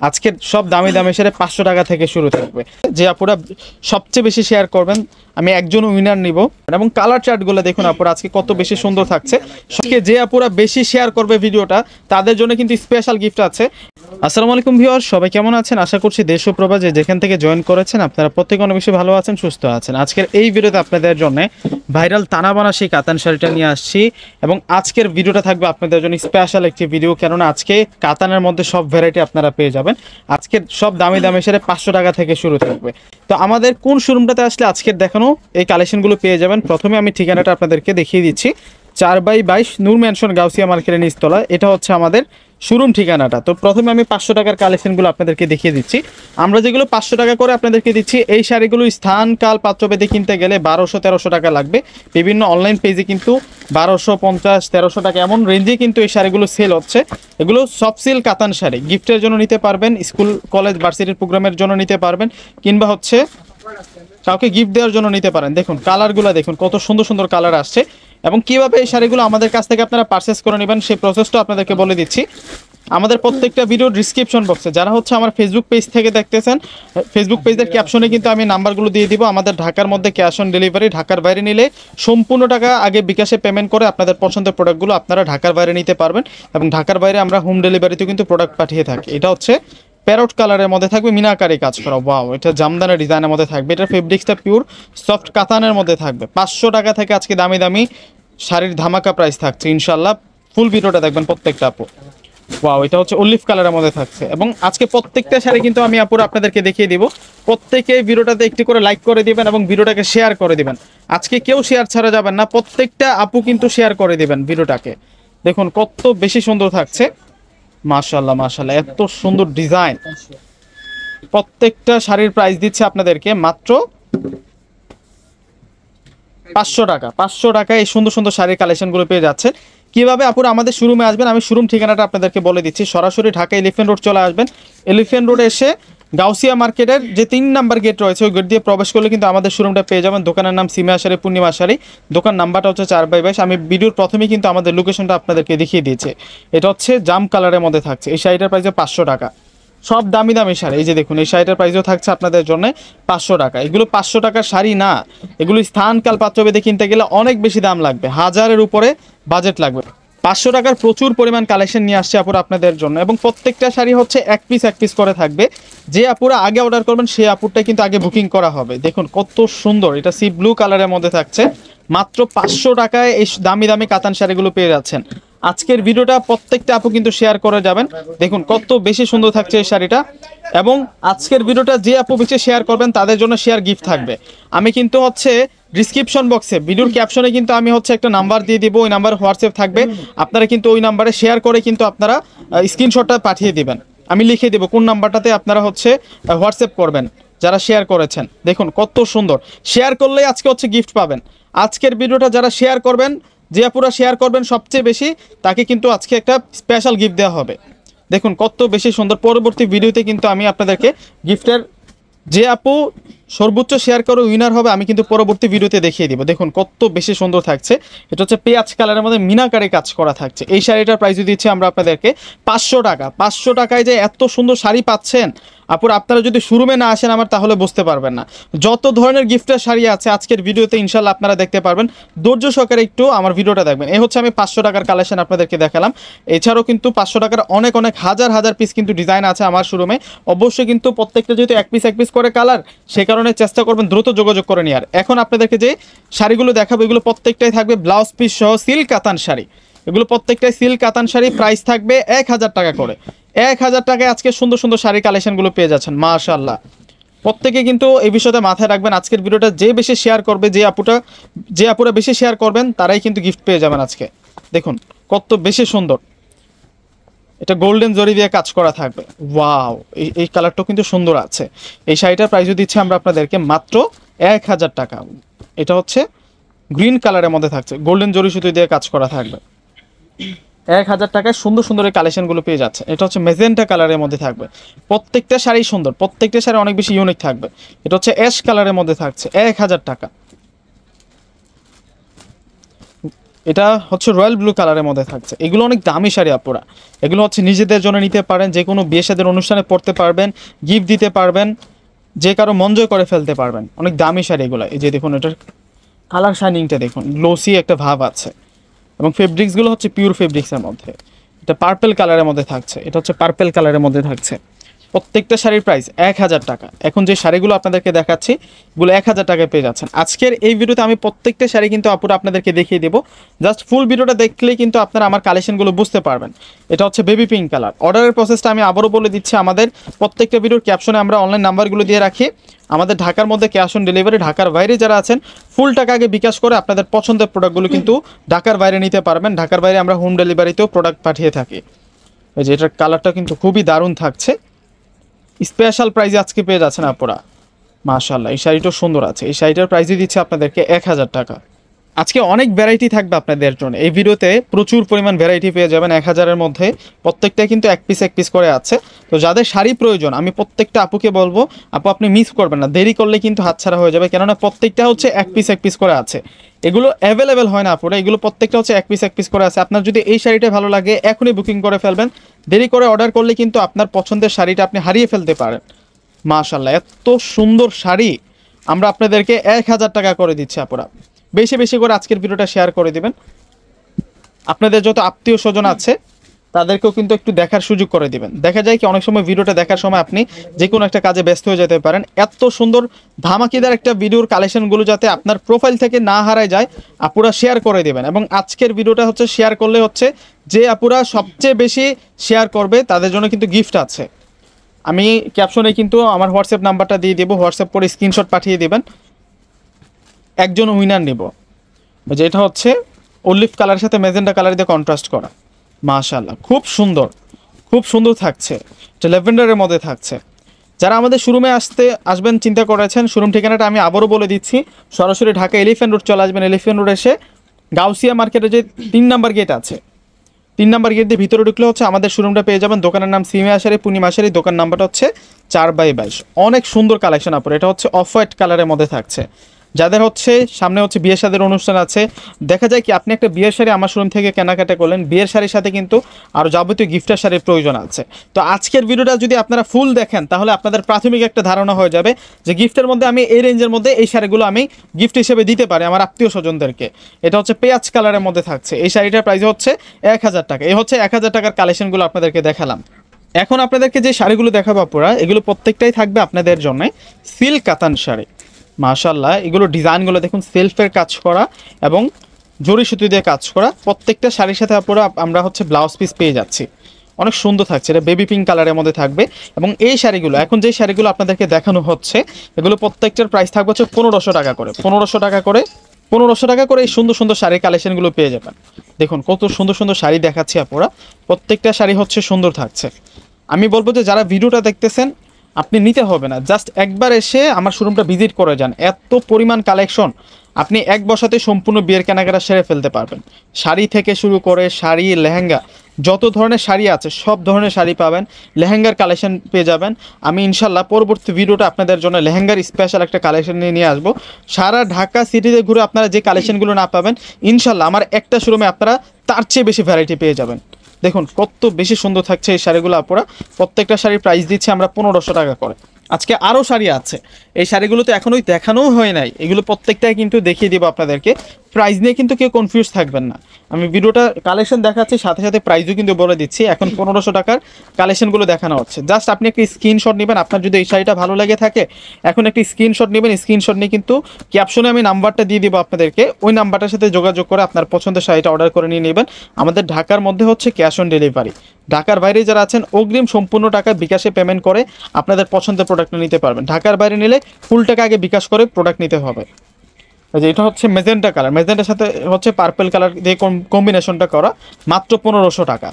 আজকের সব দামি দামি শাড়ি 500 টাকা থেকে শুরু থাকবে। যে আপুরা সবচেয়ে বেশি শেয়ার করবেন আমি একজন উইনার নিব। এবং কালার চার্টগুলো দেখুন আপুরা আজকে কত বেশি সুন্দর থাকছে। আজকে যে আপুরা বেশি শেয়ার করবে ভিডিওটা তাদের জন্য কিন্তু স্পেশাল গিফট আছে। আসসালামু আলাইকুম ভিউয়ার্স, সবাই কেমন আছেন? আশা করছি দেশ ও প্রবাসে যেখান থেকে জয়েন করেছেন আপনারা প্রত্যেকে অনেক বেশি ভালো আছেন, সুস্থ আছেন। আজকের এই ভিডিওতে আপনাদের জন্য ভাইরাল তানা বানাসি কাতান শাড়িটা নিয়ে আসছি এবং আজকের ভিডিওটা থাকবে আপনাদের জন্য স্পেশাল একটি ভিডিও, কেননা আজকে কাতানের মধ্যে সব ভ্যারাইটি আপনারা পেয়ে যাবেন। আজকের সব দামি দামি শাড়ি 500 টাকা থেকে শুরু থাকবে। তো আমাদের কোন শোরুমটাতে আসলে আজকের দেখানো এই কালেকশনগুলো পেয়ে যাবেন, প্রথমে আমি ঠিকানাটা আপনাদেরকে দেখিয়ে দিচ্ছি। 4/22 নূর ম্যানশন গাউসিয়া মার্কেটের নিচতলা, এটা হচ্ছে আমাদের শোরুম ঠিকানাটা। তো প্রথমে আমি 500 টাকার কালেকশনগুলো আপনাদেরকে দেখিয়ে দিচ্ছি। আমরা যেগুলো 500 টাকা করে আপনাদেরকে দিচ্ছি, এই শাড়িগুলো স্থান কাল পাত্রভেদে কিনতে গেলে 1200-1300 টাকা লাগবে। বিভিন্ন অনলাইন পেজে কিন্তু 1250-1300 টাকা এমন রেঞ্জে কিন্তু এই শাড়িগুলো সেল হচ্ছে। এগুলো সফট সিল্ক কাতান শাড়ি, গিফটের জন্য নিতে পারবেন, স্কুল কলেজ ভার্সিটির প্রোগ্রামের জন্য নিতে পারবেন, কিংবা হচ্ছে কাউকে গিফট দেওয়ার জন্য নিতে পারেন। দেখুন কালারগুলো দেখুন, কত সুন্দর সুন্দর কালার আসছে। এবং কিভাবে এই শাড়িগুলো আমাদের কাছ থেকে আপনারা পারচেস করে নেবেন সেই প্রসেসটা আপনাদেরকে বলে দিচ্ছি। আমাদের প্রত্যেকটা ভিডিও ডিসক্রিপশন বক্সে যারা হচ্ছে আমার ফেসবুক পেজ থেকে দেখতেছেন, ফেসবুক পেজের ক্যাপশনে কিন্তু আমি নাম্বারগুলো দিয়ে দিব। আমাদের ঢাকার মধ্যে ক্যাশ অন ডেলিভারি, ঢাকার বাইরে নিলে সম্পূর্ণ টাকা আগে বিকাশে পেমেন্ট করে আপনাদের পছন্দের প্রোডাক্টগুলো আপনারা ঢাকার বাইরে নিতে পারবেন। এবং ঢাকার বাইরে আমরা হোম ডেলিভারিতেও কিন্তু প্রোডাক্ট পাঠিয়ে থাকি। এটা হচ্ছে প্যারট কালারের মধ্যে থাকবে, মিনাকারি কাজ করা। ওয়াও, এটা জামদানের ডিজাইনের মধ্যে থাকবে। এটা ফেব্রিক্সটা পিওর সফট কাতানের মধ্যে থাকবে। 500 টাকা থেকে আজকে দামি দামি শাড়ির ধামাকা প্রাইস থাকছে ইনশাল্লাহ। ফুল ভিডিওটা দেখবেন প্রত্যেকটা আপু। ওয়াও, এটা হচ্ছে অলিভ কালারের মধ্যে থাকছে। এবং আজকে প্রত্যেকটা শাড়ি কিন্তু আমি আপুরা আপনাদেরকে দেখিয়ে দিব। প্রত্যেকে ভিডিওটাতে একটি করে লাইক করে দিবেন এবং ভিডিওটাকে শেয়ার করে দিবেন। আজকে কেউ শেয়ার ছাড়া যাবেন না, প্রত্যেকটা আপু কিন্তু শেয়ার করে দিবেন ভিডিওটাকে। দেখুন কত বেশি সুন্দর থাকছে, মাশাআল্লাহ মাশাআল্লাহ, এত সুন্দর ডিজাইন। প্রত্যেকটা শাড়ির প্রাইস দিচ্ছে আপনাদেরকে মাত্র 500 টাকা। 500 টাকায় এই সুন্দর সুন্দর শাড়ির কালেকশনগুলো পেয়ে যাচ্ছে। কিভাবে আপুরা আমাদের শোরুমে আসবেন আমি শোরুম ঠিকানাটা আপনাদেরকে বলে দিচ্ছি। সরাসরি ঢাকা এলিফ্যান্ট রোড চলে আসবেন। এলিফ্যান্ট রোডে এসে গাউসিয়া মার্কেটের যে 3 নাম্বার গেট রয়েছে ওই গেট দিয়ে প্রবেশ করলে কিন্তু আমাদের শোরুমটা পেয়ে যাবেন। দোকানের নাম সিমিয়া শাড়ি, পূর্ণিমা শাড়ি। দোকান নাম্বারটা হচ্ছে 4/22। আমি ভিডিওর প্রথমেই কিন্তু আমাদের লোকেশনটা আপনাদেরকে দেখিয়ে দিয়েছি। এটা হচ্ছে জাম কালারের মধ্যে থাকছে। এই শাড়িটার প্রাইস 500 টাকা। সব দামি দামি শাড়ি, এই যে দেখুন এই শাড়িটার প্রাইসও থাকছে আপনাদের জন্য 500 টাকা। এগুলো 500 টাকার শাড়ি না, এগুলো স্থানকাল পাত্রভেদে কিনতে গেলে অনেক বেশি দাম লাগবে, 1000-এর উপরে বাজেট লাগবে। 500 টাকার প্রচুর পরিমাণ কালেকশন নিয়ে আসছে আপুরা আপনাদের জন্য। এবং প্রত্যেকটা শাড়ি হচ্ছে এক পিস করে থাকবে। যে আপুরা আগে অর্ডার করবেন সেই আপুরটা কিন্তু আগে বুকিং করা হবে। দেখুন কত সুন্দর, এটা সি ব্লু কালারের মধ্যে থাকছে। মাত্র 500 টাকায় এই দামি দামি কাতান শাড়িগুলো পেয়ে যাচ্ছেন। আজকের ভিডিওটা প্রত্যেকটা আপু কিন্তু শেয়ার করে যাবেন। দেখুন কত বেশি সুন্দর থাকছে এই শাড়িটা। এবং আজকের ভিডিওটা যে আপু বেশি শেয়ার করবেন তাদের জন্য শেয়ার গিফট থাকবে। আমি কিন্তু হচ্ছে ডিসক্রিপশন বক্সে ভিডিওর ক্যাপশনে কিন্তু আমি হচ্ছে একটা নাম্বার দিয়ে দিব, ওই নাম্বার হোয়াটসঅ্যাপ থাকবে। আপনারা কিন্তু ওই নাম্বারে শেয়ার করে কিন্তু আপনারা স্ক্রিনশটটা পাঠিয়ে দিবেন। আমি লিখে দেবো কোন নাম্বারটাতে আপনারা হচ্ছে হোয়াটসঅ্যাপ করবেন যারা শেয়ার করেছেন। দেখুন কত সুন্দর, শেয়ার করলেই আজকে হচ্ছে গিফট পাবেন। আজকের ভিডিওটা যারা শেয়ার করবেন, যে আপুরা শেয়ার করবেন সবচেয়ে বেশি, তাকে কিন্তু আজকে একটা স্পেশাল গিফট দেওয়া হবে। দেখুন কত বেশি সুন্দর। পরবর্তী ভিডিওতে কিন্তু আমি আপনাদেরকে গিফটের যে আপু সর্বোচ্চ শেয়ার করে উইনার হবে আমি কিন্তু পরবর্তী ভিডিওতে দেখিয়ে দিব। দেখুন কত বেশি সুন্দর থাকছে। এটা হচ্ছে পেঁয়াজ কালারের মধ্যে মিনাকারি কাজ করা থাকছে। এই শাড়িটার প্রাইস দিচ্ছি আমরা আপনাদেরকে 500 টাকা। 500 টাকায় যে এত সুন্দর শাড়ি পাচ্ছেন আপুরা, আপনারা যদি শোরুমে না আসেন আমার তাহলে বুঝতে পারবেন না। যত ধরনের গিফটের শাড়ি আছে আজকের ভিডিওতে ইনশাল্লাহ আপনারা দেখতে পারবেন। ধৈর্য সহকারে একটু আমার ভিডিওটা দেখবেন। এই হচ্ছে আমি 500 টাকার কালেকশন আপনাদেরকে দেখালাম। এছাড়াও কিন্তু 500 টাকার অনেক অনেক হাজার পিস কিন্তু ডিজাইন আছে আমার শোরুমে। অবশ্যই কিন্তু প্রত্যেকটা যেহেতু এক পিস করে কালার, সে কারণে চেষ্টা করবেন দ্রুত যোগাযোগ করে নেওয়ার। এখন আপনাদেরকে যে শাড়িগুলো দেখাবো এগুলো প্রত্যেকটাই থাকবে ব্লাউজ পিস সহ সিল্ক কাতান শাড়ি। এগুলো প্রত্যেকটাই সিল্ক কাতান শাড়ি, প্রাইস থাকবে 1000 টাকা করে। 1000 টাকায় আজকে সুন্দর সুন্দর শাড়ি কালেকশনগুলো পেয়ে যাচ্ছেন মাশাআল্লাহ। প্রত্যেকে কিন্তু এই বিষয়টা মাথায় রাখবেন। আজকের ভিডিওটা যে বেশি শেয়ার করবে, যে আপুরা বেশি শেয়ার করবেন তারাই কিন্তু গিফট পেয়ে যাবেন আজকে। দেখুন কত বেশি সুন্দর, এটা গোল্ডেন জরি দিয়ে কাজ করা থাকবে। ওয়াও, এই কালারটাও কিন্তু সুন্দর আছে। এই শাড়িটার প্রাইসও দিচ্ছি আমরা আপনাদেরকে মাত্র 1000 টাকা। এটা হচ্ছে গ্রিন কালারের মধ্যে থাকছে, গোল্ডেন জরি সুতো দিয়ে কাজ করা থাকবে। 1000 টাকায় সুন্দর সুন্দর এই কালেকশনগুলো পেয়ে যাচ্ছে। এটা হচ্ছে মেজেন্টা কালারের মধ্যে থাকবে। প্রত্যেকটা শাড়ি সুন্দর, প্রত্যেকটা শাড়ি অনেক বেশি ইউনিক থাকবে। এটা হচ্ছে অ্যাশ কালারের মধ্যে থাকছে, 1000 টাকা। এটা হচ্ছে রয়্যাল ব্লু কালারের মধ্যে থাকছে। এগুলো অনেক দামি শাড়ি আপুরা, এগুলো হচ্ছে নিজেদের জন্য নিতে পারেন, যে কোনো বিয়ে শাদীর অনুষ্ঠানে পরতে পারবেন, গিফট দিতে পারবেন, যে কারো মন জয় করে ফেলতে পারবেন। অনেক দামি শাড়ি এগুলো। এই যে দেখুন এটার কালার শাইনিংটা দেখুন, গ্লোসি একটা ভাব আছে এবং ফেব্রিক্সগুলো হচ্ছে পিওর ফেব্রিক্সের মধ্যে। এটা পার্পেল কালারের মধ্যে থাকছে, এটা হচ্ছে পার্পেল কালারের মধ্যে থাকছে। প্রত্যেকটা শাড়ির প্রাইস 1000 টাকা। এখন যে শাড়িগুলো আপনাদেরকে দেখাচ্ছি এগুলো 1000 টাকায় পেয়ে যাচ্ছেন। আজকের এই ভিডিওতে আমি প্রত্যেকটা শাড়ি কিন্তু আপুরা আপনাদেরকে দেখিয়ে দেবো। জাস্ট ফুল ভিডিওটা দেখলেই কিন্তু আপনারা আমার কালেকশনগুলো বুঝতে পারবেন। এটা হচ্ছে বেবি পিঙ্ক কালার। অর্ডারের প্রসেসটা আমি আবারও বলে দিচ্ছি, আমাদের প্রত্যেকটা ভিডিওর ক্যাপশনে আমরা অনলাইন নাম্বারগুলো দিয়ে রাখি। আমাদের ঢাকার মধ্যে ক্যাশ অন ডেলিভারি, ঢাকার বাইরে যারা আছেন ফুল টাকা আগে বিকাশ করে আপনাদের পছন্দের প্রোডাক্টগুলো কিন্তু ঢাকার বাইরে নিতে পারবেন। ঢাকার বাইরে আমরা হোম ডেলিভারিতেও প্রোডাক্ট পাঠিয়ে থাকি। এই যে এটার কালারটা কিন্তু খুবই দারুণ থাকছে, স্পেশাল প্রাইজে আজকে পেয়ে যাচ্ছেন আপুরা। মাশাআল্লাহ, এই শাড়িটাও সুন্দর আছে। এই শাড়িটার প্রাইসই দিচ্ছে আপনাদেরকে 1000 টাকা। আজকে অনেক ভ্যারাইটি থাকবে আপনাদের জন্য। এই ভিডিওতে প্রচুর পরিমাণ ভ্যারাইটি পেয়ে যাবেন 1000-এর মধ্যে। প্রত্যেকটাই কিন্তু এক পিস করে আছে। তো যাদের শাড়ি প্রয়োজন আমি প্রত্যেকটা আপুকে বলবো, আপু আপনি মিস করবেন না, দেরি করলে কিন্তু হাতছাড়া হয়ে যাবে, কেননা প্রত্যেকটা হচ্ছে এক পিস করে আছে। এগুলো অ্যাভেলেবেল হয় না আপুরা, এগুলো প্রত্যেকটা হচ্ছে এক পিস করে আছে। আপনার যদি এই শাড়িটা ভালো লাগে এখনই বুকিং করে ফেলবেন, দেরি করে অর্ডার করলে কিন্তু আপনার পছন্দের শাড়িটা আপনি হারিয়ে ফেলতে পারেন। মাশাআল্লাহ, এত সুন্দর শাড়ি আমরা আপনাদেরকে 1000 টাকা করে দিচ্ছি আপুরা। বেশি বেশি করে আজকের ভিডিওটা শেয়ার করে দিবেন। আপনাদের যত আত্মীয় স্বজন আছে তাদেরকেও কিন্তু একটু দেখার সুযোগ করে দিবেন। দেখা যায় কি অনেক সময় ভিডিওটা দেখার সময় আপনি যে কোনো একটা কাজে ব্যস্ত হয়ে যেতে পারেন। এত সুন্দর ধামাকিদার একটা ভিডিওর কালেকশনগুলো যাতে আপনার প্রোফাইল থেকে না হারায় যায়, আপুরা শেয়ার করে দেবেন। এবং আজকের ভিডিওটা হচ্ছে শেয়ার করলে হচ্ছে যে আপুরা সবচেয়ে বেশি শেয়ার করবে তাদের জন্য কিন্তু গিফট আছে। আমি ক্যাপশনে কিন্তু আমার হোয়াটসঅ্যাপ নাম্বারটা দিয়ে দেবো, হোয়াটসঅ্যাপ করে স্ক্রিনশট পাঠিয়ে দেবেন, একজন উইনার নেব। যে এটা হচ্ছে অলিভ কালারের সাথে ম্যাজেন্টা কালার দিয়ে কন্ট্রাস্ট করা। মাশাআল্লাহ, খুব সুন্দর থাকছে। এটা ল্যাভেন্ডারের মধ্যে থাকছে। যারা আমাদের শোরুমে আসবেন চিন্তা করেছেন, শোরুম ঠিকানাটা আমি আবারও বলে দিচ্ছি। সরাসরি ঢাকা এলিফ্যান্ট রোড চলে আসবেন। এলিফ্যান্ট রোড এসে গাউসিয়া মার্কেটে যে 3 নাম্বার গেট আছে, 3 নাম্বার গেট দিয়ে ভিতরে ঢুকলে হচ্ছে আমাদের শোরুমটা পেয়ে যাবেন। দোকানের নাম সিমে আশারি, পূর্ণিমা আশারি, দোকান নাম্বারটা হচ্ছে 4/22। অনেক সুন্দর কালেকশন আপুর। এটা হচ্ছে অফ হোয়াইট কালারের মধ্যে থাকছে। যাদের হচ্ছে সামনে হচ্ছে বিয়ের শাদীর অনুষ্ঠান আছে, দেখা যায় কি আপনি একটা বিয়ের শাড়ি আমার শোরুম থেকে কেনাকাটা করলেন, বিয়ের শাড়ির সাথে কিন্তু আরও যাবতীয় গিফটের শাড়ির প্রয়োজন আছে। তো আজকের ভিডিওটা যদি আপনারা ফুল দেখেন তাহলে আপনাদের প্রাথমিক একটা ধারণা হয়ে যাবে যে গিফটের মধ্যে আমি এই রেঞ্জের মধ্যে এই শাড়িগুলো আমি গিফট হিসেবে দিতে পারি আমার আত্মীয় স্বজনদেরকে। এটা হচ্ছে পেঁয়াজ কালারের মধ্যে থাকছে। এই শাড়িটার প্রাইস হচ্ছে 1000 টাকা। এই হচ্ছে 1000 টাকার কালেকশনগুলো আপনাদেরকে দেখালাম। এখন আপনাদেরকে যে শাড়িগুলো দেখাবো আপুরা, এগুলো প্রত্যেকটাই থাকবে আপনাদের জন্য সিল্ক কাতান শাড়ি। মাশাআল্লাহ, এগুলো ডিজাইনগুলো দেখুন, সেলফের কাজ করা এবং জরি সুতি দিয়ে কাজ করা। প্রত্যেকটা শাড়ির সাথে আপুরা আমরা হচ্ছে ব্লাউজ পিস পেয়ে যাচ্ছি। অনেক সুন্দর থাকছে। এটা বেবি পিঙ্ক কালারের মধ্যে থাকবে। এবং এই শাড়িগুলো এখন যে শাড়িগুলো আপনাদেরকে দেখানো হচ্ছে এগুলো প্রত্যেকটার প্রাইস থাকবে হচ্ছে 1500 টাকা করে। 1500 টাকা করে এই সুন্দর শাড়ির কালেকশনগুলো পেয়ে যাবেন। দেখুন কত সুন্দর শাড়ি দেখাচ্ছি আপুরা, প্রত্যেকটা শাড়ি হচ্ছে সুন্দর থাকছে। আমি বলবো যে যারা ভিডিওটা দেখতেছেন আপনি নিতে হবে না, জাস্ট একবার এসে আমার শোরুমটা ভিজিট করে যান। এত পরিমাণ কালেকশন, আপনি এক বসাতে সম্পূর্ণ বিয়ের কেনাকাটা সেরে ফেলতে পারবেন। শাড়ি থেকে শুরু করে শাড়ি, লেহেঙ্গা, যত ধরনের শাড়ি আছে সব ধরনের শাড়ি পাবেন। লেহেঙ্গার কালেকশন পেয়ে যাবেন। আমি ইনশাল্লাহ পরবর্তী ভিডিওটা আপনাদের জন্য লেহেঙ্গার স্পেশাল একটা কালেকশন নিয়ে আসবো। সারা ঢাকা সিটিতে ঘুরে আপনারা যে কালেকশনগুলো না পাবেন ইনশাল্লাহ আমার একটা শোরুমে আপনারা তার চেয়ে বেশি ভ্যারাইটি পেয়ে যাবেন। দেখুন কত বেশি সুন্দর থাকছে এই শাড়িগুলো আপুরা। প্রত্যেকটা শাড়ির প্রাইস দিচ্ছি আমরা 1500 টাকা করে। আজকে আরও শাড়ি আছে, এই শাড়িগুলো তো এখনোই দেখানোও হয় নাই, এগুলো প্রত্যেকটাই কিন্তু দেখিয়ে দিব আপনাদেরকে। প্রাইস নিয়ে কিন্তু কেউ কনফিউজ থাকবেন না। আমি ভিডিওটা কালেকশন দেখাচ্ছি সাথে সাথে প্রাইসও কিন্তু বলে দিচ্ছি। এখন 1500 টাকার কালেকশনগুলো দেখানো হচ্ছে। জাস্ট আপনি একটা স্ক্রিনশট নেবেন, আপনার যদি এই শাড়িটা ভালো লাগে থাকে এখন একটি স্ক্রিনশট নেবেন। স্ক্রিনশট নিয়ে কিন্তু ক্যাপশনে আমি নাম্বারটা দিয়ে দিব আপনাদেরকে, ওই নাম্বারটার সাথে যোগাযোগ করে আপনার পছন্দের শাড়িটা অর্ডার করে নিয়ে নেবেন। আমাদের ঢাকার মধ্যে হচ্ছে ক্যাশ অন ডেলিভারি। ঢাকার বাইরে যারা আছেন অগ্রিম সম্পূর্ণ টাকা বিকাশে পেমেন্ট করে আপনাদের পছন্দের প্রোডাক্টটা নিতে পারবেন। ঢাকার বাইরে নিলে ফুল টাকা আগে বিকাশ করে প্রোডাক্ট নিতে হবে। যে এটা হচ্ছে মেজেন্টা কালার, মেজেন্টার সাথে হচ্ছে পার্পল কালার দিয়ে কম্বিনেশনটা করা, মাত্র 1500 টাকা।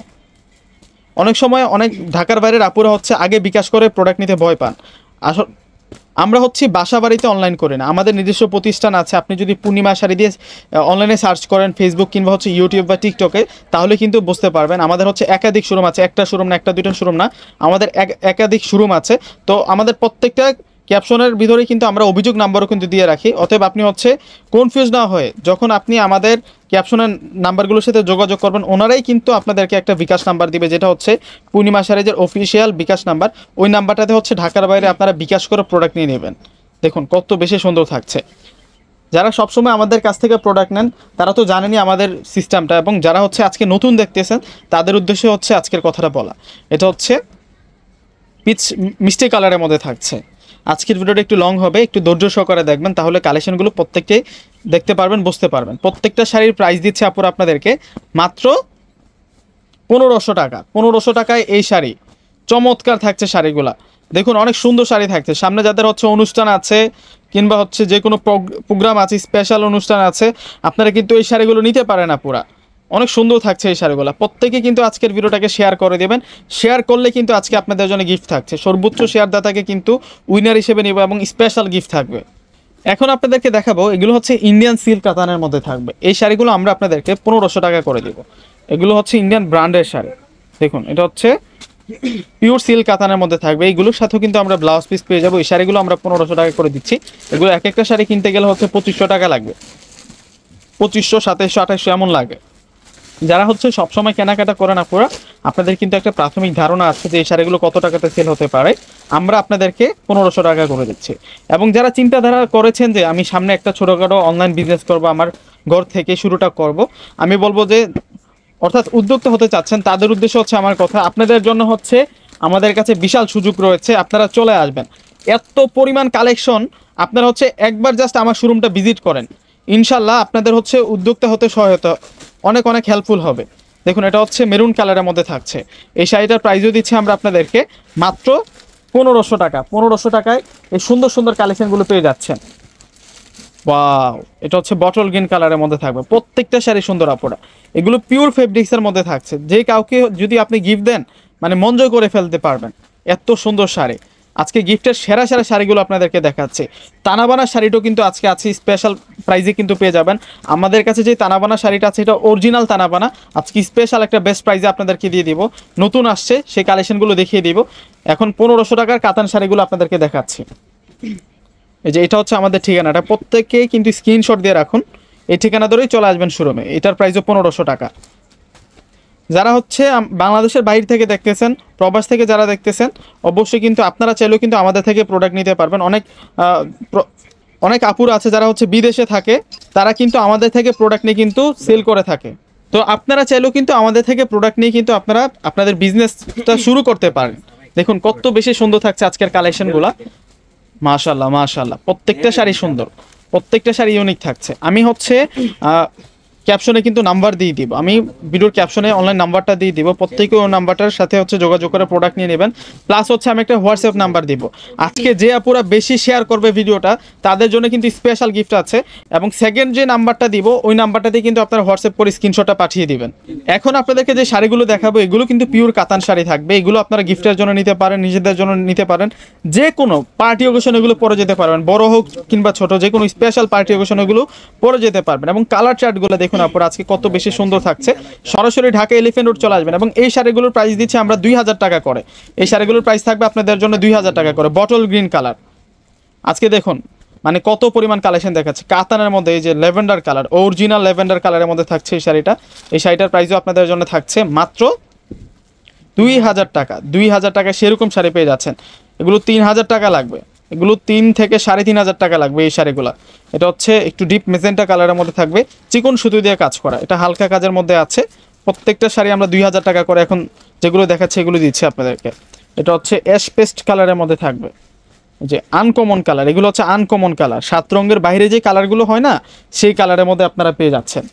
অনেক সময় অনেক ঢাকার বাইরের আপুরা হচ্ছে আগে বিকাশ করে প্রোডাক্ট নিতে ভয় পান। আসল আমরা হচ্ছে বাসা বাড়িতে অনলাইন করি না, আমাদের নিজস্ব প্রতিষ্ঠান আছে। আপনি যদি পূর্ণিমা শাড়ি দিয়ে অনলাইনে সার্চ করেন ফেসবুক কিংবা হচ্ছে ইউটিউব বা টিকটকে, তাহলে কিন্তু বুঝতে পারবেন। আমাদের হচ্ছে একাধিক শোরুম আছে, একটা শোরুম না, একটা দুইটা শোরুম না, আমাদের একাধিক শোরুম আছে। তো আমাদের প্রত্যেকটা ক্যাপশনের ভিতরে কিন্তু আমরা অভিযোগ নাম্বারও কিন্তু দিয়ে রাখি, অতএব আপনি হচ্ছে কনফিউজ না হয়ে যখন আপনি আমাদের ক্যাপশনের নাম্বারগুলোর সাথে যোগাযোগ করবেন, ওনারাই কিন্তু আপনাদেরকে একটা বিকাশ নাম্বার দিবে, যেটা হচ্ছে পূর্ণিমা শাড়িজের অফিসিয়াল বিকাশ নাম্বার। ওই নাম্বারটাতে হচ্ছে ঢাকার বাইরে আপনারা বিকাশ করে প্রোডাক্ট নিয়ে নেবেন। দেখুন কত বেশি সুন্দর থাকছে। যারা সবসময় আমাদের কাছ থেকে প্রোডাক্ট নেন তারা তো জানেনই আমাদের সিস্টেমটা, এবং যারা হচ্ছে আজকে নতুন দেখতেছেন তাদের উদ্দেশ্যে হচ্ছে আজকের কথাটা বলা। এটা হচ্ছে পিচ মিষ্টি কালারের মধ্যে থাকছে। আজকের ভিডিওটা একটু লং হবে, একটু ধৈর্য সহকারে দেখবেন, তাহলে কালেকশনগুলো প্রত্যেকটাই দেখতে পারবেন, বুঝতে পারবেন। প্রত্যেকটা শাড়ির প্রাইস দিচ্ছে আপুরা আপনাদেরকে মাত্র 1500 টাকা। 1500 টাকায় এই শাড়ি চমৎকার থাকছে শাড়িগুলা। দেখুন অনেক সুন্দর শাড়ি থাকছে। সামনে যাদের হচ্ছে অনুষ্ঠান আছে কিংবা হচ্ছে যে কোনো প্রোগ্রাম আছে, স্পেশাল অনুষ্ঠান আছে, আপনারা কিন্তু এই শাড়িগুলো নিতে পারেন আপুরা। অনেক সুন্দর থাকছে এই শাড়িগুলো। প্রত্যেকে কিন্তু আজকের ভিডিওটাকে শেয়ার করে দেবেন। শেয়ার করলে কিন্তু আজকে আপনাদের জন্য গিফট থাকছে। সর্বোচ্চ শেয়ারদাতাকে কিন্তু উইনার হিসেবে নেব এবং স্পেশাল গিফট থাকবে। এখন আপনাদেরকে দেখাবো, এগুলো হচ্ছে ইন্ডিয়ান সিল্ক কাতানের মধ্যে থাকবে। এই শাড়িগুলো আমরা আপনাদেরকে 1500 টাকা করে দেব। এগুলো হচ্ছে ইন্ডিয়ান ব্র্যান্ডের শাড়ি। দেখুন এটা হচ্ছে পিওর সিল্ক কাতানের মধ্যে থাকবে। এইগুলোর সাথেও কিন্তু আমরা ব্লাউজ পিস পেয়ে যাবো। এই শাড়িগুলো আমরা 1500 টাকা করে দিচ্ছি। এগুলো এক একটা শাড়ি কিনতে গেলে হচ্ছে 2500 টাকা লাগবে, 2500, 2700, 2800 এমন লাগে। যারা হচ্ছে সবসময় কেনাকাটা করেন আপুরা, আপনাদের কিন্তু একটা প্রাথমিক ধারণা আছে যে এই শাড়িগুলো কত টাকাতে সেল হতে পারে। আমরা আপনাদেরকে 1500 টাকা করে দিচ্ছি। এবং যারা চিন্তাধারা করেছেন যে আমি সামনে একটা ছোটোখাটো অনলাইন বিজনেস করব, আমার ঘর থেকে শুরুটা করব, আমি বলবো যে অর্থাৎ উদ্যোক্তা হতে চাচ্ছেন তাদের উদ্দেশ্য হচ্ছে আমার কথা, আপনাদের জন্য হচ্ছে আমাদের কাছে বিশাল সুযোগ রয়েছে। আপনারা চলে আসবেন, এত পরিমাণ কালেকশন। আপনারা হচ্ছে একবার জাস্ট আমার শোরুমটা ভিজিট করেন, ইনশাল্লাহ আপনাদের হচ্ছে উদ্যোক্তা হতে সহায়তা অনেক অনেক হেল্পফুল হবে। দেখুন এটা হচ্ছে মেরুন কালারের মধ্যে থাকছে। এই শাড়িটার প্রাইসও দিচ্ছি আমরা আপনাদেরকে মাত্র 1500 টাকা। 1500 টাকায় এই সুন্দর সুন্দর কালেকশনগুলো পেয়ে যাচ্ছেন। ওয়াও, এটা হচ্ছে বটল গ্রিন কালারের মধ্যে থাকবে। প্রত্যেকটা শাড়ি সুন্দর আপুরা। এগুলো পিওর ফেব্রিক্সের মধ্যে থাকছে। যে কাউকে যদি আপনি গিফট দেন মানে মন জয় করে ফেলতে পারবেন, এত সুন্দর শাড়ি। আজকে গিফটের সেরা সেরা শাড়িগুলো আপনাদেরকে দেখাচ্ছে। তানাবানা শাড়িটাও কিন্তু আজকে আছে স্পেশাল প্রাইজে কিন্তু পেয়ে যাবেন। আমাদের কাছে যে তানাবানা শাড়িটা আছে এটা অরিজিনাল তানাবানা। আজকে স্পেশাল একটা বেস্ট প্রাইজে আপনাদেরকে দিয়ে দিব। নতুন আসছে সেই কালেকশনগুলো দেখিয়ে দিব। এখন 1500 টাকার কাতান শাড়িগুলো আপনাদেরকে দেখাচ্ছি। এই যে এটা হচ্ছে আমাদের ঠিকানাটা, প্রত্যেকেই কিন্তু স্ক্রিনশট দিয়ে রাখুন। এই ঠিকানা ধরেই চলে আসবেন শোরুমে। এটার প্রাইসও 1500 টাকা। যারা হচ্ছে বাংলাদেশের বাইরে থেকে দেখতেছেন, প্রবাস থেকে যারা দেখতেছেন, অবশ্যই কিন্তু আপনারা চাইলেও কিন্তু আমাদের থেকে প্রোডাক্ট নিতে পারবেন। অনেক আপুরা আছে যারা হচ্ছে বিদেশে থাকে, তারা কিন্তু আমাদের থেকে প্রোডাক্ট নিয়ে কিন্তু সেল করে থাকে। তো আপনারা চাইলেও কিন্তু আমাদের থেকে প্রোডাক্ট নিয়ে কিন্তু আপনারা আপনাদের বিজনেসটা শুরু করতে পারেন। দেখুন কত বেশি সুন্দর থাকছে আজকের কালেকশনগুলো। মাশাল্লাহ মাশাল্লাহ, প্রত্যেকটা শাড়ি সুন্দর, প্রত্যেকটা শাড়ি ইউনিক থাকছে। আমি হচ্ছে ক্যাপশনে কিন্তু নাম্বার দিয়ে দিব, আমি ভিডিওর ক্যাপশনে অনলাইন নাম্বারটা দিয়ে দিব। প্রত্যেকে ওই নাম্বারটার সাথে হচ্ছে যোগাযোগ করে প্রোডাক্ট নিয়ে নেবেন। প্লাস হচ্ছে আমি একটা হোয়াটসঅ্যাপ নাম্বার দিব। আজকে যে আপুরা বেশি শেয়ার করবে ভিডিওটা তাদের জন্য কিন্তু স্পেশাল গিফট আছে। এবং সেকেন্ড যে নাম্বারটা দিব ওই নাম্বারটাতে কিন্তু আপনারা হোয়াটসঅ্যাপ করে স্ক্রিনশটটা পাঠিয়ে দিবেন। এখন আপনাদেরকে যে শাড়িগুলো দেখাবো এগুলো কিন্তু পিওর কাতান শাড়ি থাকবে। এগুলো আপনারা গিফটের জন্য নিতে পারেন, নিজেদের জন্য নিতে পারেন, যে কোনো পার্টি অকেশন এগুলো পরে যেতে পারবেন, বড় হোক কিংবা ছোট, যে কোনো স্পেশাল পার্টি অকেশন এগুলো পরে যেতে পারবেন। এবং কালার চার্টগুলো দেখুন আপনারা আজকে কত বেশি সুন্দর থাকছে। সরাসরি ঢাকা এলিফ্যান্ট রোড চলে আসবেন। এবং এই শাড়িগুলোর প্রাইস দিচ্ছে আমরা 2000 টাকা করে। এই শাড়িগুলোর প্রাইস থাকবে আপনাদের জন্য 2000 টাকা করে। বটল গ্রিন কালার আজকে দেখুন মানে কত পরিমাণ কালেকশন দেখাচ্ছে কাতানের মধ্যে। এই যে ল্যাভেন্ডার কালার, অরিজিনাল ল্যাভেন্ডার কালারের মধ্যে থাকছে এই শাড়িটা। এই শাড়িটার প্রাইসও আপনাদের জন্য থাকছে মাত্র 2000 টাকা। 2000 টাকা সেরকম শাড়ি পেয়ে যাচ্ছেন। এগুলো 3000 টাকা লাগবে, এগুলো 3 থেকে 3500 টাকা লাগবে এই শাড়িগুলো। এটা হচ্ছে একটু ডিপ মেজেন্টা কালারের মধ্যে থাকবে, চিকন সুতো দিয়ে কাজ করা, এটা হালকা কাজের মধ্যে আছে। প্রত্যেকটা শাড়ি আমরা 2000 টাকা করে এখন যেগুলো দেখাচ্ছে এগুলো দিচ্ছি আপনাদেরকে। এটা হচ্ছে অ্যাশ পেস্ট কালারের মধ্যে থাকবে, যে আনকমন কালার। এগুলো হচ্ছে আনকমন কালার, 7 রঙের বাইরে যে কালারগুলো হয় না সেই কালারের মধ্যে আপনারা পেয়ে যাচ্ছেন।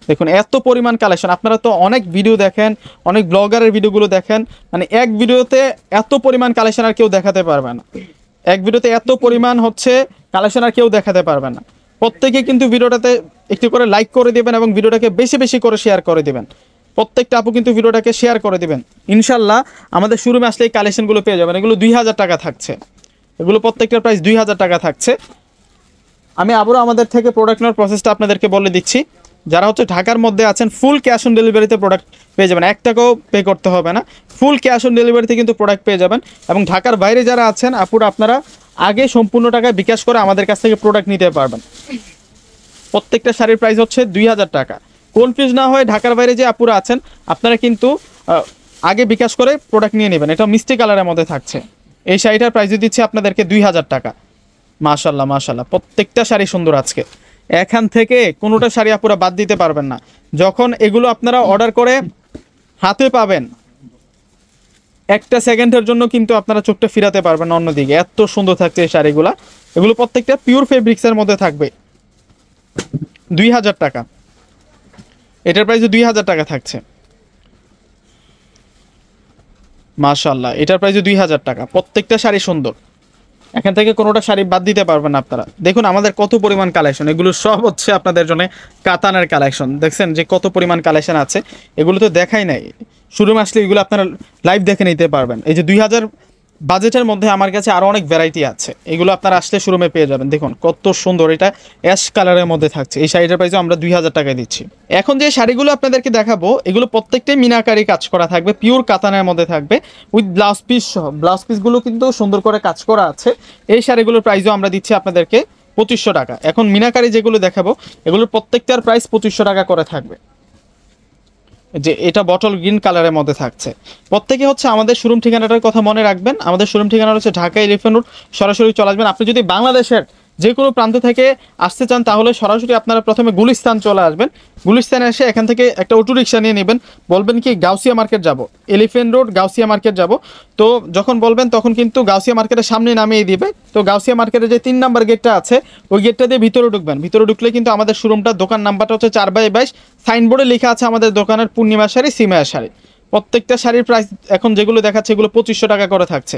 দেখুন এত পরিমাণ কালেকশন। আপনারা তো অনেক ভিডিও দেখেন, অনেক ব্লগারের ভিডিওগুলো দেখেন, মানে এক ভিডিওতে এত পরিমাণ কালেকশন আর কেউ দেখাতে পারবে না। এক ভিডিওতে এত পরিমাণ হচ্ছে কালেকশন আর কেউ দেখাতে পারবে না। প্রত্যেকে কিন্তু ভিডিওটাতে একটু করে লাইক করে দেবেন এবং ভিডিওটাকে বেশি বেশি করে শেয়ার করে দেবেন। প্রত্যেকটা আপু কিন্তু ভিডিওটাকে শেয়ার করে দেবেন। ইনশাল্লাহ আমাদের শোরুমে আসলে এই কালেকশনগুলো পেয়ে যাবেন। এগুলো 2000 টাকা থাকছে, এগুলো প্রত্যেকটার প্রাইস 2000 টাকা থাকছে। আমি আবারও আমাদের থেকে প্রোডাক্ট নেওয়ার প্রসেসটা আপনাদেরকে বলে দিচ্ছি। যারা হচ্ছে ঢাকার মধ্যে আছেন ফুল ক্যাশ অন ডেলিভারিতে প্রোডাক্ট পেয়ে যাবেন, 1 টাকাও পে করতে হবে না, ফুল ক্যাশ অন ডেলিভারিতে কিন্তু প্রোডাক্ট পেয়ে যাবেন। এবং ঢাকার বাইরে যারা আছেন আপুরা আপনারা আগে সম্পূর্ণ টাকা বিকাশ করে আমাদের কাছ থেকে প্রোডাক্ট নিতে পারবেন। প্রত্যেকটা শাড়ির প্রাইস হচ্ছে 2000 টাকা। কনফিউজ না হয়ে ঢাকার বাইরে যে আপুরা আছেন আপনারা কিন্তু আগে বিকাশ করে প্রোডাক্ট নিয়ে নেবেন। এটা মিষ্টি কালারের মধ্যে থাকছে। এই শাড়িটার প্রাইস দিচ্ছি আপনাদেরকে 2000 টাকা। মাশাল্লাহ মাশাল্লাহ, প্রত্যেকটা শাড়ি সুন্দর আজকে। এখান থেকে কোনোটা শাড়ি আপুরা বাদ দিতে পারবেন না। যখন এগুলো আপনারা অর্ডার করে হাতে পাবেন, একটা সেকেন্ডের জন্য কিন্তু আপনারা চোখটা ফিরাতে পারবেন না অন্যদিকে, এত সুন্দর থাকছে এই শাড়িগুলা। এগুলো প্রত্যেকটা পিওর ফেব্রিক্সের মধ্যে থাকবে। 2000 টাকা, এটার প্রাইস 2000 টাকা থাকছে। মাশাল্লাহ, এটার প্রাইস 2000 টাকা। প্রত্যেকটা শাড়ি সুন্দর, এখান থেকে কোনোটা শাড়ি বাদ দিতে পারবেন না আপনারা। দেখুন আমাদের কত পরিমাণ কালেকশন, এগুলো সব হচ্ছে আপনাদের জন্য কাতানের কালেকশন। দেখছেন যে কত পরিমাণ কালেকশন আছে, এগুলো তো দেখাই নাই। শুরু আসলে এগুলো আপনারা লাইভ দেখে নিতে পারবেন। এই যে 2000 বাজেটের মধ্যে আমার কাছে আরও অনেক ভ্যারাইটি আছে, এগুলো আপনারা আসলে শোরুমে পেয়ে যাবেন। দেখুন কত সুন্দর, এটা অ্যাশ কালারের মধ্যে থাকছে। এই শাড়িটার প্রাইসও আমরা 2000 টাকায় দিচ্ছি। এখন যে শাড়িগুলো আপনাদেরকে দেখাবো এগুলো প্রত্যেকটাই মিনাকারি কাজ করা থাকবে, পিওর কাতানের মধ্যে থাকবে উইথ ব্লাউজ পিস সহ। ব্লাউজ পিসগুলো কিন্তু সুন্দর করে কাজ করা আছে। এই শাড়িগুলোর প্রাইসও আমরা দিচ্ছি আপনাদেরকে 2500 টাকা। এখন মিনাকারি যেগুলো দেখাবো এগুলোর প্রত্যেকটার প্রাইস 2500 টাকা করে থাকবে। যে এটা বটল গ্রিন কালারের মধ্যে থাকছে। প্রত্যেকে হচ্ছে আমাদের শোরুম ঠিকানাটার কথা মনে রাখবেন। আমাদের শোরুম ঠিকানা হচ্ছে ঢাকা এলিফ্যান্ট রোড। সরাসরি চলে আসবেন। আপনি যদি বাংলাদেশের যে কোনো প্রান্ত থেকে আসতে চান তাহলে সরাসরি আপনারা প্রথমে গুলিস্তান চলে আসবেন। গুলিস্তানে এসে এখান থেকে একটা অটো রিক্সা নিয়ে নেবেন, বলবেন কি গাউসিয়া মার্কেট যাব, এলিফ্যান্ট রোড গাউসিয়া মার্কেট যাব। তো যখন বলবেন তখন কিন্তু গাউসিয়া মার্কেটের সামনে নামিয়ে দিবে। তো গাউসিয়া মার্কেটের যে 3 নাম্বার গেটটা আছে ওই গেটটা দিয়ে ভিতরে ঢুকবেন। ভিতরে ঢুকলে কিন্তু আমাদের শোরুমটা, দোকান নাম্বারটা হচ্ছে 4/22। সাইনবোর্ডে লেখা আছে আমাদের দোকানের পূর্ণিমা শাড়ি, সিমায়া শাড়ি। প্রত্যেকটা শাড়ির প্রাইস এখন যেগুলো দেখাচ্ছে এগুলো 2500 টাকা করে থাকছে।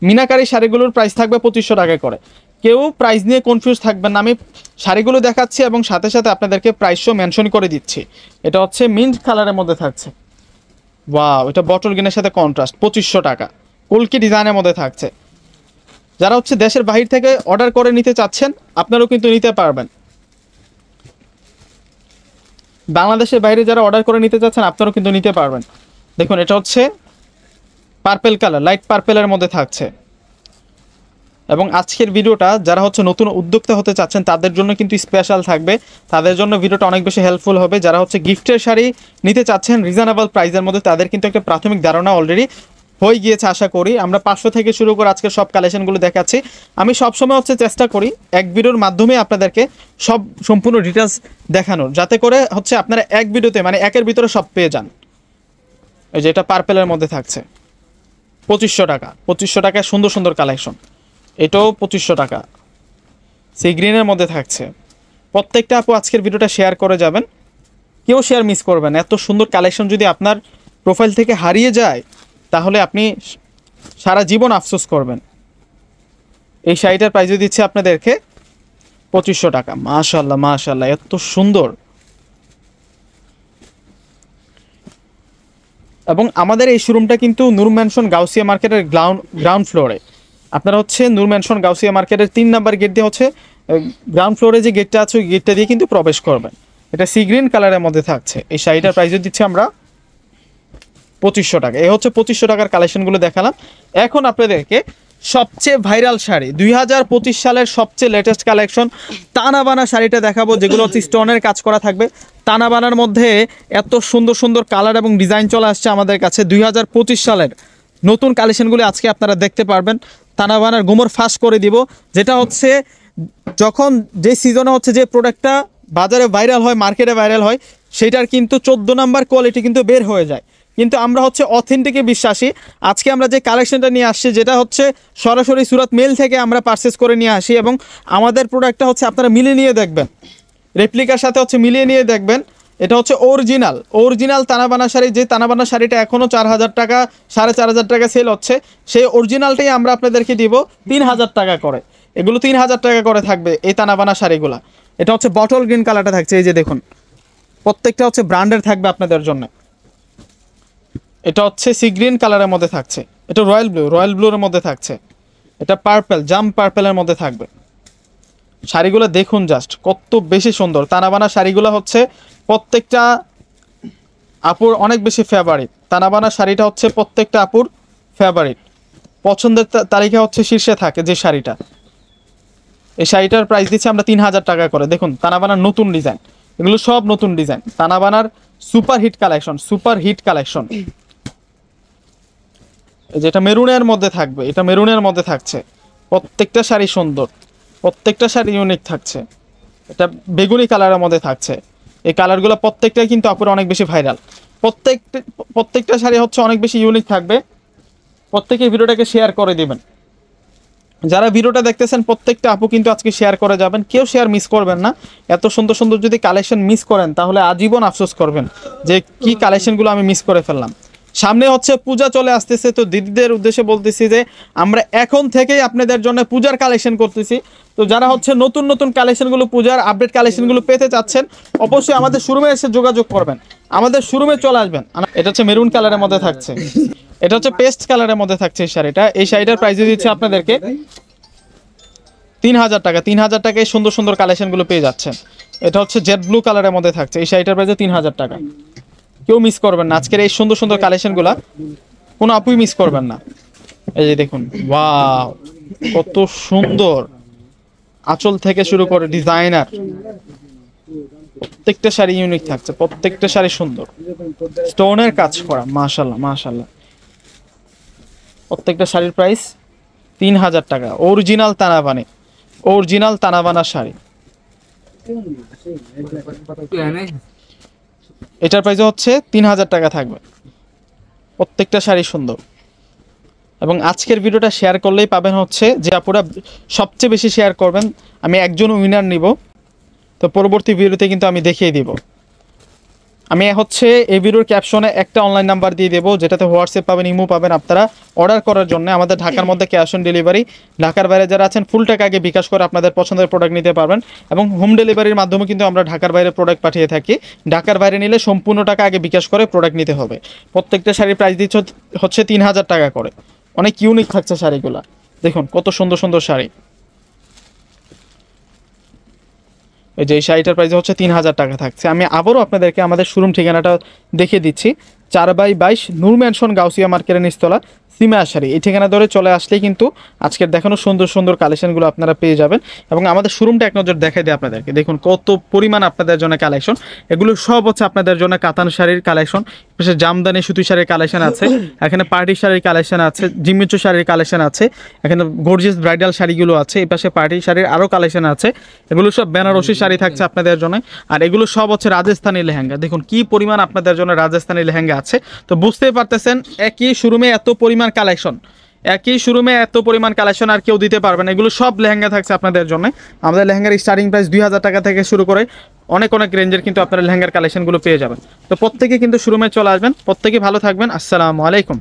মিনাকারি শাড়িগুলোর প্রাইস থাকবে 2500 টাকা করে। কেউ প্রাইস নিয়ে কনফিউজ থাকবেন না, আমি শাড়িগুলো দেখাচ্ছি এবং সাথে সাথে আপনাদেরকে প্রাইসও মেনশন করে দিচ্ছি। এটা হচ্ছে মিন্ট কালারের মধ্যে থাকছে। ওয়াও, এটা বটল গ্রিনের সাথে কন্ট্রাস্ট, 2500 টাকা। কলকি ডিজাইনের মধ্যে থাকছে। যারা হচ্ছে দেশের বাহির থেকে অর্ডার করে নিতে চাচ্ছেন আপনারাও কিন্তু নিতে পারবেন। বাংলাদেশের বাইরে যারা অর্ডার করে নিতে চাচ্ছেন আপনারাও কিন্তু নিতে পারবেন। দেখুন এটা হচ্ছে পার্পেল কালার, লাইট পার্পেলের মধ্যে থাকছে। এবং আজকের ভিডিওটা যারা হচ্ছে নতুন উদ্যোক্তা হতে চাচ্ছেন তাদের জন্য কিন্তু স্পেশাল থাকবে। তাদের জন্য ভিডিওটা অনেক বেশি হেল্পফুল হবে। যারা হচ্ছে গিফটের শাড়ি নিতে চাচ্ছেন রিজনেবল প্রাইসের মধ্যে, তাদের কিন্তু একটা প্রাথমিক ধারণা অলরেডি হয়ে গিয়েছে আশা করি। আমরা 500 থেকে শুরু করে আজকে সব কালেকশনগুলো দেখাচ্ছি। আমি সবসময় হচ্ছে চেষ্টা করি এক ভিডিওর মাধ্যমে আপনাদেরকে সব সম্পূর্ণ ডিটেলস দেখানোর, যাতে করে হচ্ছে আপনারা এক ভিডিওতে মানে একের ভিতরে সব পেয়ে যান। এই যে এটা পার্পেলের মধ্যে থাকছে 2500 টাকা। 2500 টাকায় সুন্দর সুন্দর কালেকশন। এটাও 2500 টাকা। সি গ্রিনের মধ্যে থাকছে। প্রত্যেকটা আপু আজকের ভিডিওটা শেয়ার করে যাবেন, কেউ শেয়ার মিস করবেন। এত সুন্দর কালেকশন যদি আপনার প্রোফাইল থেকে হারিয়ে যায় তাহলে আপনি সারা জীবন আফসোস করবেন। এই শাড়িটার প্রাইস দিচ্ছে আপনাদেরকে 2500 টাকা। মাশাল্লাহ মাশাল্লাহ, এত সুন্দর। এবং আমাদের এই শোরুমটা কিন্তু নূর ম্যানশন গাউসিয়া মার্কেটের গ্রাউন্ড ফ্লোরে। আপনারা হচ্ছে নূর ম্যানশন গাউসিয়া মার্কেটের 3 নাম্বার গেট দিয়ে হচ্ছে গ্রাউন্ড ফ্লোরে যে গেটটা আছে ওই গেটটা দিয়ে কিন্তু প্রবেশ করবেন। এটা সি গ্রিন কালারের মধ্যে থাকছে। এই শাড়িটার প্রাইস দিচ্ছি আমরা 2500 টাকা। এই হচ্ছে 2500 টাকার কালেকশনগুলো দেখালাম। এখন আপনাদেরকে সবচেয়ে ভাইরাল শাড়ি 2025 সালের সবচেয়ে লেটেস্ট কালেকশন তানাবানা শাড়িটা দেখাবো, যেগুলো হচ্ছে স্টোনের কাজ করা থাকবে। তানাবানার মধ্যে এত সুন্দর সুন্দর কালার এবং ডিজাইন চলে আসছে আমাদের কাছে। 2025 সালের নতুন কালেকশনগুলি আজকে আপনারা দেখতে পারবেন। তানাবানার গোমর ফাঁস করে দিব, যেটা হচ্ছে যখন যে সিজনে হচ্ছে যে প্রোডাক্টটা বাজারে ভাইরাল হয়, মার্কেটে ভাইরাল হয়, সেটার কিন্তু 14 নাম্বার কোয়ালিটি কিন্তু বের হয়ে যায়। কিন্তু আমরা হচ্ছে অথেন্টিকে বিশ্বাসী। আজকে আমরা যে কালেকশনটা নিয়ে আসছি যেটা হচ্ছে সরাসরি সুরাত মেল থেকে আমরা পারচেস করে নিয়ে আসি, এবং আমাদের প্রোডাক্টটা হচ্ছে আপনারা মিলিয়ে নিয়ে দেখবেন, রেপ্লিকার সাথে হচ্ছে মিলিয়ে নিয়ে দেখবেন। এটা হচ্ছে অরিজিনাল তানাবানা শাড়ি। যে তানাবানা শাড়িটা এখনও 4000 টাকা 4500 টাকা সেল হচ্ছে, সেই অরিজিনালটাই আমরা আপনাদেরকে দিব 3000 টাকা করে। এগুলো 3000 টাকা করে থাকবে এই তানাবানা শাড়িগুলো। এটা হচ্ছে বটল গ্রিন কালারটা থাকছে। এই যে দেখুন, প্রত্যেকটা হচ্ছে ব্র্যান্ডের থাকবে আপনাদের জন্য। এটা হচ্ছে সি গ্রিন কালারের মধ্যে থাকছে। এটা রয়্যাল ব্লুর মধ্যে থাকছে। এটা পার্পেল, জাম পার্পেলের মধ্যে থাকবে। শাড়িগুলো দেখুন জাস্ট কত বেশি সুন্দর। তানাবানা শাড়িগুলো হচ্ছে প্রত্যেকটা আপুর অনেক বেশি ফেভারিট। তানাবানা শাড়িটা হচ্ছে প্রত্যেকটা আপুর ফেভারিট, পছন্দের তালিকা হচ্ছে শীর্ষে থাকে যে শাড়িটা। এই শাড়িটার প্রাইস দিচ্ছি আমরা 3000 টাকা করে। দেখুন তানাবানার নতুন ডিজাইন, এগুলো সব নতুন ডিজাইন, তানাবানার super hit collection, super hit collection. যেটা মেরুনের মধ্যে থাকবে, এটা মেরুনের মধ্যে থাকছে, প্রত্যেকটা শাড়ি সুন্দর, প্রত্যেকটা শাড়ি ইউনিক থাকছে। এটা বেগুনি কালারের মধ্যে থাকছে, এই কালারগুলো প্রত্যেকটাই কিন্তু আপুর অনেক বেশি ভাইরাল। প্রত্যেকটা শাড়ি হচ্ছে অনেক বেশি ইউনিক থাকবে। প্রত্যেকে ভিডিওটাকে শেয়ার করে দিবেন, যারা ভিডিওটা দেখতেছেন প্রত্যেকটা আপু কিন্তু আজকে শেয়ার করে যাবেন, কেউ শেয়ার মিস করবেন না। এত সুন্দর সুন্দর যদি কালেকশন মিস করেন তাহলে আজীবন আফসোস করবেন যে কি কালেকশনগুলো আমি মিস করে ফেললাম। সামনে হচ্ছে পূজা চলে আসতেছে, তো দিদিদের উদ্দেশ্যে বলতেছি যে আমরা এখন থেকেই আপনাদের জন্য পূজার কালেকশন করতেছি। তো যারা হচ্ছে নতুন নতুন কালেকশনগুলো, পূজার আপডেট কালেকশনগুলো পেতে চাচ্ছেন, অবশ্যই আমাদের শোরুমে এসে যোগাযোগ করবেন, আমাদের শোরুমে চলে আসবেন। এটা হচ্ছে মেরুন কালারের মধ্যে থাকছে, এটা হচ্ছে পেস্ট কালারের মধ্যে থাকছে এই শাড়িটা। এই শাড়িটার প্রাইস দিচ্ছে আপনাদেরকে 3000 টাকা। 3000 টাকায় সুন্দর সুন্দর কালেকশনগুলো পেয়ে যাচ্ছেন। এটা হচ্ছে জেড ব্লু কালারের মধ্যে থাকছে, এই শাড়িটার প্রাইস 3000 টাকা। কেউ মিস করবেন না আজকের এই সুন্দর সুন্দর কালেকশনগুলো, কোনো আপুই মিস করবেন না। এই যে দেখুন, ওয়াও কত সুন্দর, আঁচল থেকে শুরু করে ডিজাইনার, প্রত্যেকটা শাড়ি ইউনিক থাকছে, প্রত্যেকটা শাড়ি সুন্দর, স্টোনের কাজ করা, মাশাআল্লাহ মাশাআল্লাহ। প্রত্যেকটা শাড়ির প্রাইস 3000 টাকা। Original তানাবানি, original তানাবানা sari. এটার প্রাইস হচ্ছে 3000 টাকা থাকবে। প্রত্যেকটা শাড়ি সুন্দর, এবং আজকের ভিডিওটা শেয়ার করলেই পাবেন হচ্ছে যে আপুরা সবচেয়ে বেশি শেয়ার করবেন, আমি একজন উইনার নিব। তো পরবর্তী ভিডিওতে কিন্তু আমি দেখিয়ে দিব। আমি হচ্ছে এই ভিডিওর ক্যাপশনে একটা অনলাইন নাম্বার দিয়ে দেবো, যেটাতে হোয়াটসঅ্যাপ পাবেন, ইমো পাবেন আপনারা অর্ডার করার জন্য। আমাদের ঢাকার মধ্যে ক্যাশ অন ডেলিভারি, ঢাকার বাইরে যারা আছেন ফুল টাকা আগে বিকাশ করে আপনাদের পছন্দের প্রোডাক্ট নিতে পারবেন, এবং হোম ডেলিভারির মাধ্যমে কিন্তু আমরা ঢাকার বাইরে প্রোডাক্ট পাঠিয়ে থাকি। ঢাকার বাইরে নিলে সম্পূর্ণ টাকা আগে বিকাশ করে প্রোডাক্ট নিতে হবে। প্রত্যেকটা শাড়ির প্রাইস দিচ্ছে হচ্ছে 3000 টাকা করে। অনেক ইউনিক থাকছে শাড়িগুলো, দেখুন কত সুন্দর সুন্দর শাড়ি। এই যে এই শাড়িটার প্রাইস হচ্ছে 3000 টাকা থাকছে। আমি আবারও আপনাদেরকে আমাদের শোরুম ঠিকানাটা দেখিয়ে দিচ্ছি, 4/22 নূর ম্যানশন গাউসিয়া মার্কেটের নিচতলা, সিমা শাড়ি। এই ঠিকানা ধরে চলে আসলেই কিন্তু আজকের দেখানো সুন্দর সুন্দর কালেকশনগুলো আপনারা পেয়ে যাবেন। এবং আমাদের শোরুমটা এক নজর দেখাই দিই আপনাদেরকে, দেখুন কত পরিমাণ আপনাদের জন্য কালেকশন। এগুলো সব হচ্ছে আপনাদের জন্য কাতান শাড়ির কালেকশন, পাশে জামদানি সুতি শাড়ির কালেকশন আছে, এখানে পার্টি শাড়ির কালেকশন আছে, জিমিচু শাড়ির কালেকশন আছে, এখানে গর্জিয়াস ব্রাইডাল শাড়িগুলো আছে, এই পাশে পার্টি শাড়ির আরও কালেকশন আছে। এগুলো সব বেনারসি শাড়ি থাকছে আপনাদের জন্য। আর এগুলো সব হচ্ছে রাজস্থানি লেহেঙ্গা, দেখুন কি পরিমাণ আপনাদের জন্য রাজস্থানি লেহেঙ্গা আছে। তো বুঝতেই পারতেছেন একই শোরুমে এত পরিমাণ কালেকশন, একই শোরুমে এত পরিমাণ কালেকশন আর কেউ দিতে পারবে না। এগুলো সব লেহেঙ্গা থাকছে আপনাদের জন্য। আমাদের লেহেঙ্গার স্টার্টিং প্রাইস 2000 টাকা থেকে শুরু করে অনেক অনেক রেঞ্জের কিন্তু আপনারা লেহেঙ্গার কালেকশনগুলো পেয়ে যাবেন। তো প্রত্যেকে কিন্তু শোরুমে চলে আসবেন। প্রত্যেকে ভালো থাকবেন। আসসালামু আলাইকুম।